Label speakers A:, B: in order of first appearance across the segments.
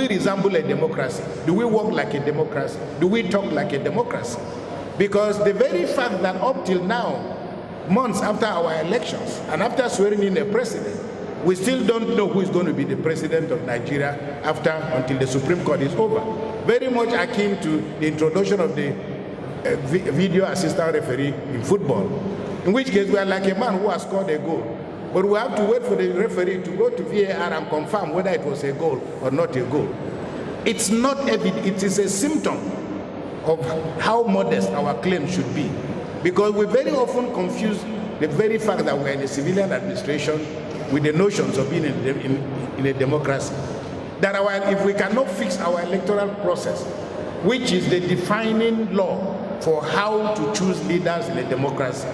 A: we resemble a democracy? Do we work like a democracy? Do we talk like a democracy? Because the very fact that up till now, months after our elections and after swearing in a president, we still don't know who is going to be the president of Nigeria until the Supreme Court is over. Very much akin to the introduction of the video assistant referee in football, in which case we are like a man who has scored a goal. But we have to wait for the referee to go to VAR and confirm whether it was a goal or not a goal. It's not evident, it is a symptom of how modest our claim should be. Because we very often confuse the very fact that we're in a civilian administration with the notions of being in a democracy. That if we cannot fix our electoral process, which is the defining law for how to choose leaders in a democracy,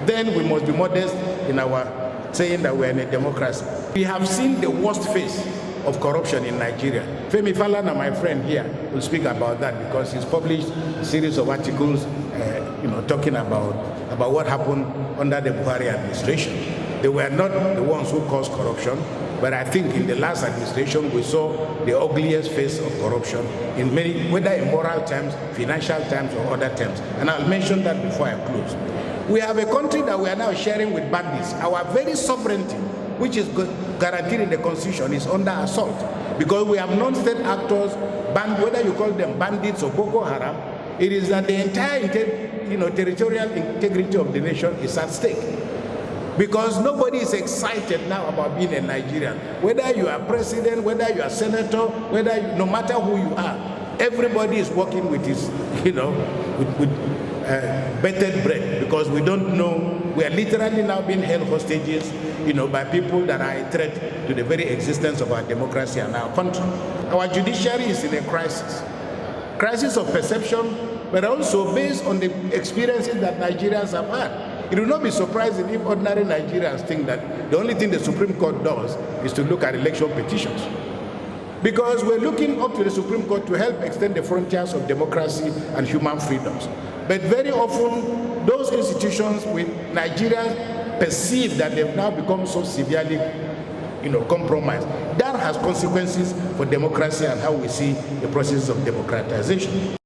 A: then we must be modest in our saying that we're in a democracy. We have seen the worst face of corruption in Nigeria. Femi Falana, my friend here, will speak about that because he's published a series of articles talking about what happened under the Buhari administration. They were not the ones who caused corruption, but I think in the last administration we saw the ugliest face of corruption in many, whether in moral terms, financial terms, or other terms. And I'll mention that before I close. We have a country that we are now sharing with bandits. Our very sovereignty, which is guaranteed in the Constitution, is under assault because we have non-state actors, whether you call them bandits or Boko Haram. It is that the entire territorial integrity of the nation is at stake. Because nobody is excited now about being a Nigerian. Whether you are president, whether you are senator, no matter who you are, everybody is working with his, with bated breath, because we don't know. We are literally now being held hostages, by people that are a threat to the very existence of our democracy and our country. Our judiciary is in a crisis of perception, but also based on the experiences that Nigerians have had. It will not be surprising if ordinary Nigerians think that the only thing the Supreme Court does is to look at election petitions. Because we're looking up to the Supreme Court to help extend the frontiers of democracy and human freedoms. But very often, those institutions with Nigerians perceive that they've now become so severely compromised. That has consequences for democracy and how we see the process of democratization.